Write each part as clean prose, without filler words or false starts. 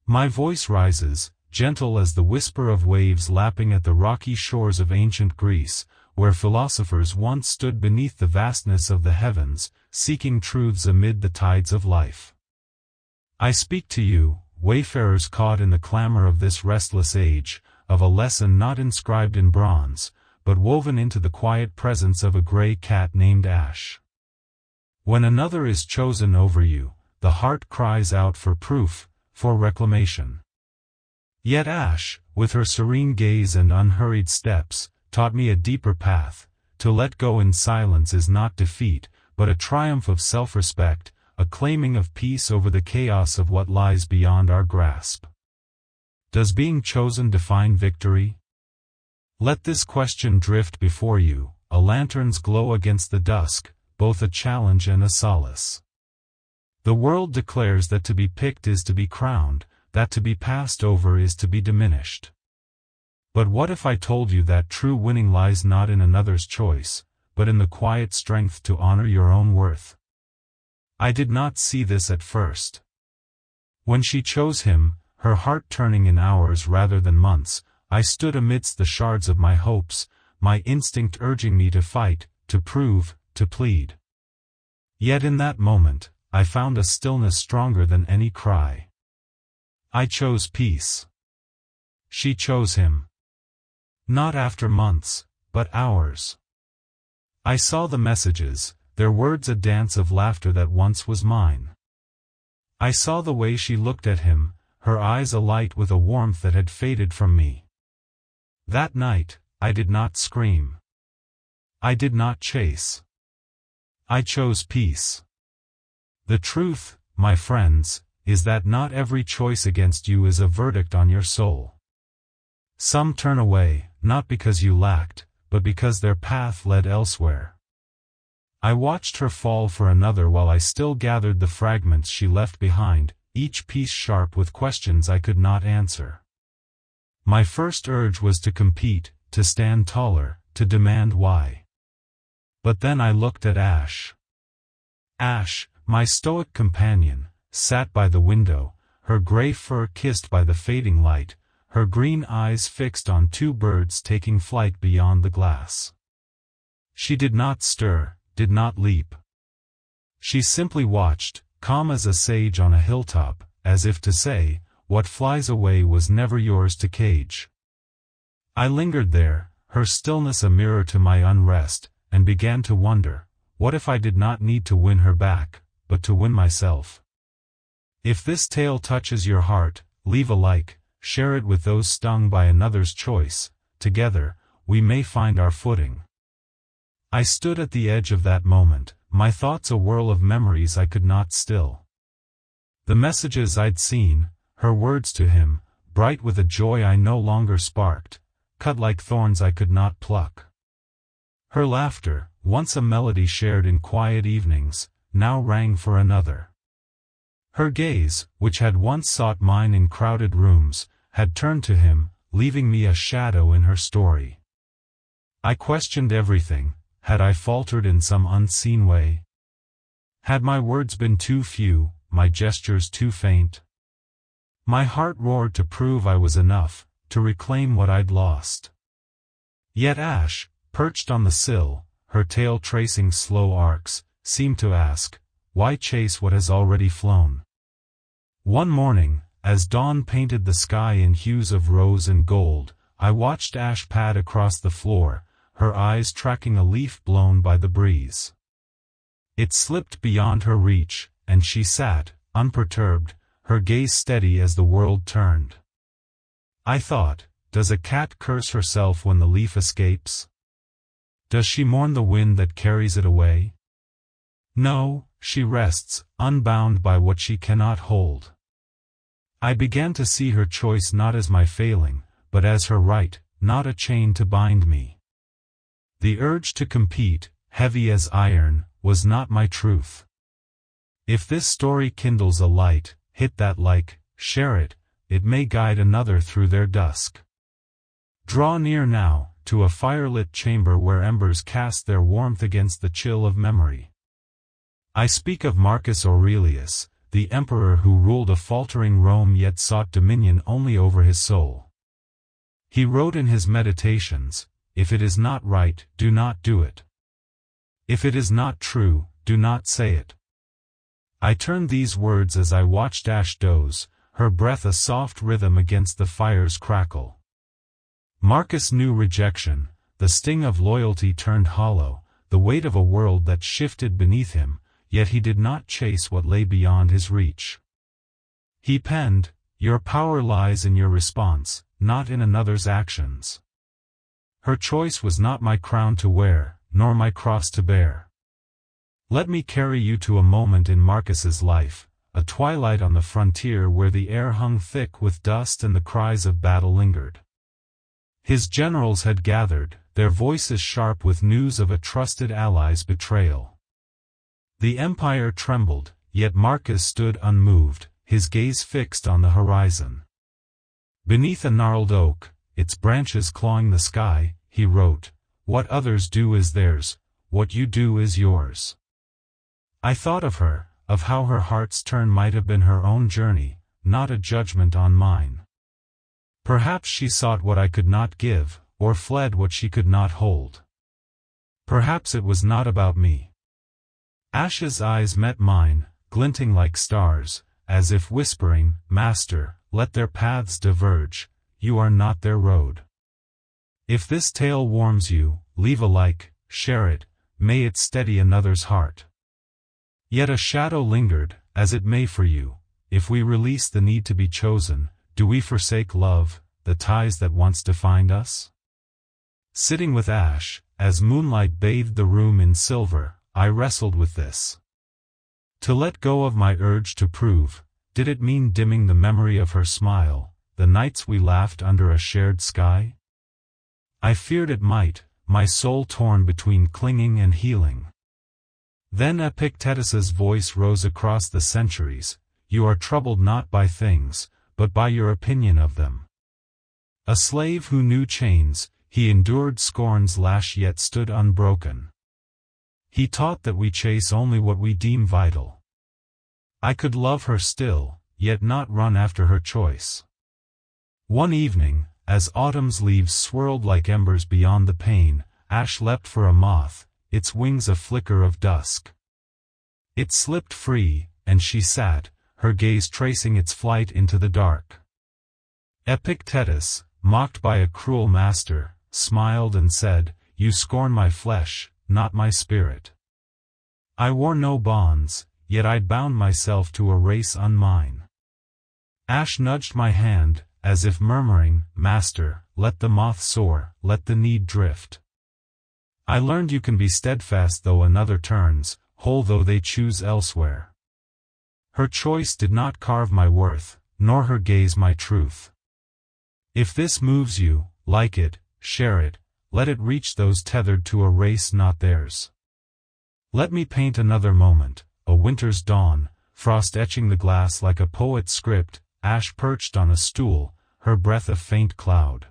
My voice rises, gentle as the whisper of waves lapping at the rocky shores of ancient Greece, where philosophers once stood beneath the vastness of the heavens, seeking truths amid the tides of life. I speak to you, wayfarers caught in the clamor of this restless age, of a lesson not inscribed in bronze, but woven into the quiet presence of a gray cat named Ash. When another is chosen over you, the heart cries out for proof, for reclamation. Yet Ash, with her serene gaze and unhurried steps, taught me a deeper path. To let go in silence is not defeat, but a triumph of self-respect, a claiming of peace over the chaos of what lies beyond our grasp. Does being chosen define victory? Let this question drift before you, a lantern's glow against the dusk, both a challenge and a solace. The world declares that to be picked is to be crowned, that to be passed over is to be diminished. But what if I told you that true winning lies not in another's choice, but in the quiet strength to honor your own worth? I did not see this at first. When she chose him, her heart turning in hours rather than months, I stood amidst the shards of my hopes, my instinct urging me to fight, to prove, to plead. Yet in that moment, I found a stillness stronger than any cry. I chose peace. She chose him. Not after months, but hours. I saw the messages, their words a dance of laughter that once was mine. I saw the way she looked at him, her eyes alight with a warmth that had faded from me. That night, I did not scream. I did not chase. I chose peace. The truth, my friends, is that not every choice against you is a verdict on your soul. Some turn away, not because you lacked, but because their path led elsewhere. I watched her fall for another while I still gathered the fragments she left behind, each piece sharp with questions I could not answer. My first urge was to compete, to stand taller, to demand why. But then I looked at Ash. Ash, my stoic companion, sat by the window, her gray fur kissed by the fading light, her green eyes fixed on two birds taking flight beyond the glass. She did not stir, did not leap. She simply watched, calm as a sage on a hilltop, as if to say, what flies away was never yours to cage. I lingered there, her stillness a mirror to my unrest, and began to wonder, what if I did not need to win her back, but to win myself? If this tale touches your heart, leave a like, share it with those stung by another's choice. Together, we may find our footing. I stood at the edge of that moment, my thoughts a whirl of memories I could not still. The messages I'd seen, her words to him, bright with a joy I no longer sparked, cut like thorns I could not pluck. Her laughter, once a melody shared in quiet evenings, now rang for another. Her gaze, which had once sought mine in crowded rooms, had turned to him, leaving me a shadow in her story. I questioned everything. Had I faltered in some unseen way? Had my words been too few, my gestures too faint? My heart roared to prove I was enough, to reclaim what I'd lost. Yet Ash, perched on the sill, her tail tracing slow arcs, seemed to ask, why chase what has already flown? One morning, as dawn painted the sky in hues of rose and gold, I watched Ash pad across the floor, her eyes tracking a leaf blown by the breeze. It slipped beyond her reach, and she sat, unperturbed, her gaze steady as the world turned. I thought, does a cat curse herself when the leaf escapes? Does she mourn the wind that carries it away? No, she rests, unbound by what she cannot hold. I began to see her choice not as my failing, but as her right, not a chain to bind me. The urge to compete, heavy as iron, was not my truth. If this story kindles a light, hit that like, share it, it may guide another through their dusk. Draw near now, to a firelit chamber where embers cast their warmth against the chill of memory. I speak of Marcus Aurelius, the emperor who ruled a faltering Rome yet sought dominion only over his soul. He wrote in his Meditations, "If it is not right, do not do it. If it is not true, do not say it." I turned these words as I watched Ash doze, her breath a soft rhythm against the fire's crackle. Marcus knew rejection, the sting of loyalty turned hollow, the weight of a world that shifted beneath him, yet he did not chase what lay beyond his reach. He penned, "Your power lies in your response, not in another's actions. Her choice was not my crown to wear, nor my cross to bear." Let me carry you to a moment in Marcus's life, a twilight on the frontier where the air hung thick with dust and the cries of battle lingered. His generals had gathered, their voices sharp with news of a trusted ally's betrayal. The empire trembled, yet Marcus stood unmoved, his gaze fixed on the horizon. Beneath a gnarled oak, its branches clawing the sky, he wrote, "What others do is theirs, what you do is yours." I thought of her, of how her heart's turn might have been her own journey, not a judgment on mine. Perhaps she sought what I could not give, or fled what she could not hold. Perhaps it was not about me. Ash's eyes met mine, glinting like stars, as if whispering, "Master, let their paths diverge, you are not their road. If this tale warms you, leave a like, share it, may it steady another's heart." Yet a shadow lingered, as it may for you. If we release the need to be chosen, do we forsake love, the ties that once defined us? Sitting with Ash, as moonlight bathed the room in silver, I wrestled with this. To let go of my urge to prove, did it mean dimming the memory of her smile, the nights we laughed under a shared sky? I feared it might, my soul torn between clinging and healing. Then Epictetus's voice rose across the centuries, "You are troubled not by things, but by your opinion of them." A slave who knew chains, he endured scorn's lash yet stood unbroken. He taught that we chase only what we deem vital. I could love her still, yet not run after her choice. One evening, as autumn's leaves swirled like embers beyond the pane, Ash leapt for a moth, its wings a flicker of dusk. It slipped free, and she sat, her gaze tracing its flight into the dark. Epictetus, mocked by a cruel master, smiled and said, "You scorn my flesh, not my spirit." I wore no bonds, yet I'd bound myself to a race unmine. Ash nudged my hand, as if murmuring, "Master, let the moth soar, let the need drift." I learned you can be steadfast though another turns, whole though they choose elsewhere. Her choice did not carve my worth, nor her gaze my truth. If this moves you, like it, share it, let it reach those tethered to a race not theirs. Let me paint another moment, a winter's dawn, frost etching the glass like a poet's script, Ash perched on a stool, her breath a faint cloud.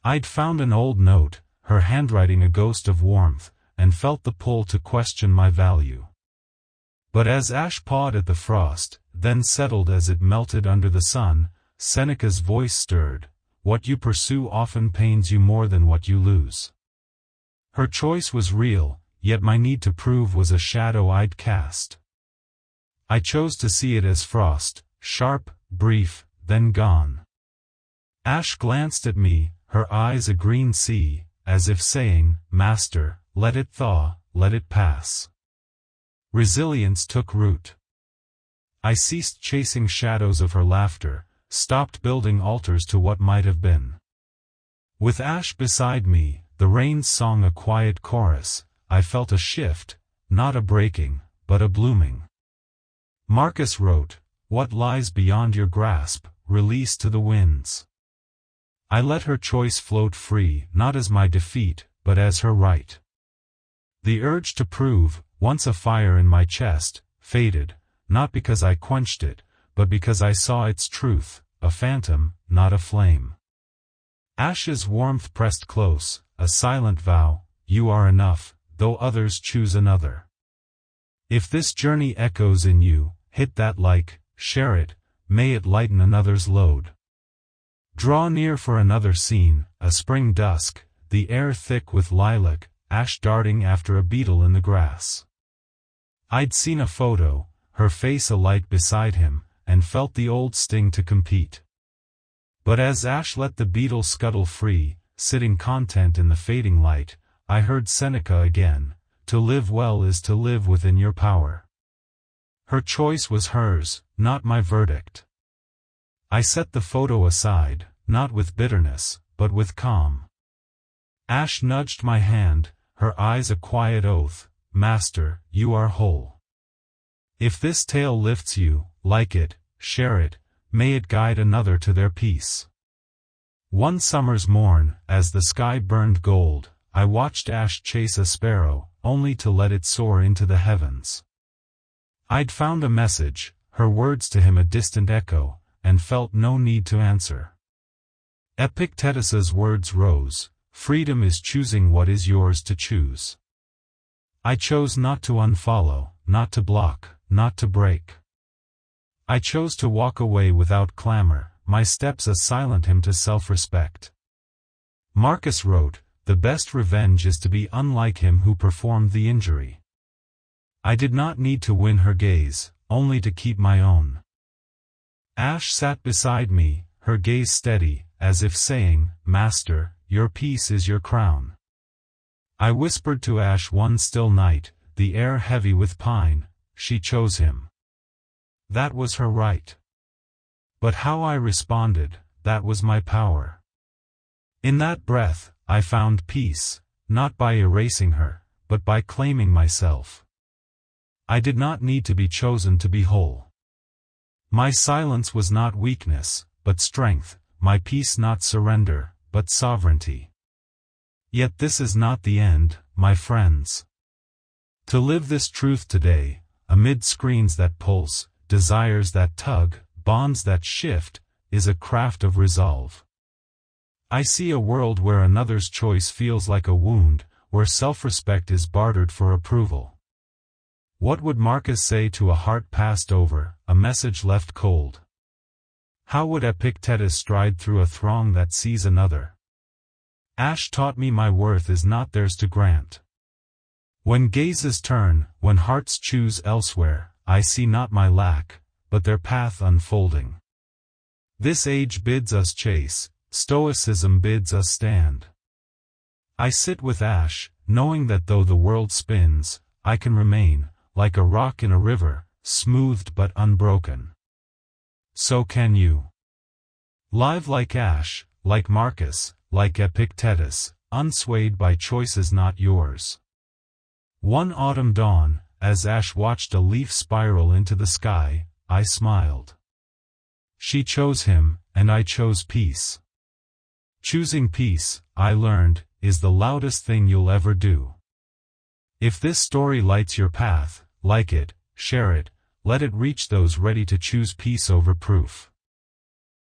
I'd found an old note, her handwriting a ghost of warmth, and felt the pull to question my value. But as Ash pawed at the frost, then settled as it melted under the sun, Seneca's voice stirred, "What you pursue often pains you more than what you lose." Her choice was real, yet my need to prove was a shadow I'd cast. I chose to see it as frost, sharp, brief, then gone. Ash glanced at me, her eyes a green sea, as if saying, "Master, let it thaw, let it pass." Resilience took root. I ceased chasing shadows of her laughter, stopped building altars to what might have been. With Ash beside me, the rains sung a quiet chorus. I felt a shift, not a breaking, but a blooming. Marcus wrote, "What lies beyond your grasp, release to the winds." I let her choice float free, not as my defeat, but as her right. The urge to prove, once a fire in my chest, faded, not because I quenched it, but because I saw its truth, a phantom, not a flame. Ash's warmth pressed close, a silent vow, "You are enough, though others choose another." If this journey echoes in you, hit that like, share it, may it lighten another's load. Draw near for another scene, a spring dusk, the air thick with lilac, ash darting after a beetle in the grass. I'd seen a photo, her face alight beside him, and felt the old sting to compete. But as Ash let the beetle scuttle free, sitting content in the fading light, I heard Seneca again, to live well is to live within your power. Her choice was hers, not my verdict. I set the photo aside, not with bitterness, but with calm. Ash nudged my hand, her eyes a quiet oath, Master, you are whole. If this tale lifts you, like it, share it, may it guide another to their peace. One summer's morn, as the sky burned gold, I watched Ash chase a sparrow, only to let it soar into the heavens. I'd found a message, her words to him a distant echo, and felt no need to answer. Epictetus's words rose, freedom is choosing what is yours to choose. I chose not to unfollow, not to block, not to break. I chose to walk away without clamor, my steps a silent hymn to self-respect. Marcus wrote, the best revenge is to be unlike him who performed the injury. I did not need to win her gaze, only to keep my own. Ash sat beside me, her gaze steady, as if saying, Master, your peace is your crown. I whispered to Ash one still night, the air heavy with pine, she chose him. That was her right. But how I responded, that was my power. In that breath, I found peace, not by erasing her, but by claiming myself. I did not need to be chosen to be whole. My silence was not weakness, but strength, my peace not surrender, but sovereignty. Yet this is not the end, my friends. To live this truth today, amid screens that pulse, desires that tug, bonds that shift, is a craft of resolve. I see a world where another's choice feels like a wound, where self-respect is bartered for approval. What would Marcus say to a heart passed over, a message left cold? How would Epictetus stride through a throng that sees another? Ash taught me my worth is not theirs to grant. When gazes turn, when hearts choose elsewhere, I see not my lack, but their path unfolding. This age bids us chase, stoicism bids us stand. I sit with Ash, knowing that though the world spins, I can remain, like a rock in a river, smoothed but unbroken. So can you. Live like Ash, like Marcus, like Epictetus, unswayed by choices not yours. One autumn dawn, as Ash watched a leaf spiral into the sky, I smiled. She chose him, and I chose peace. Choosing peace, I learned, is the loudest thing you'll ever do. If this story lights your path, like it, share it, let it reach those ready to choose peace over proof.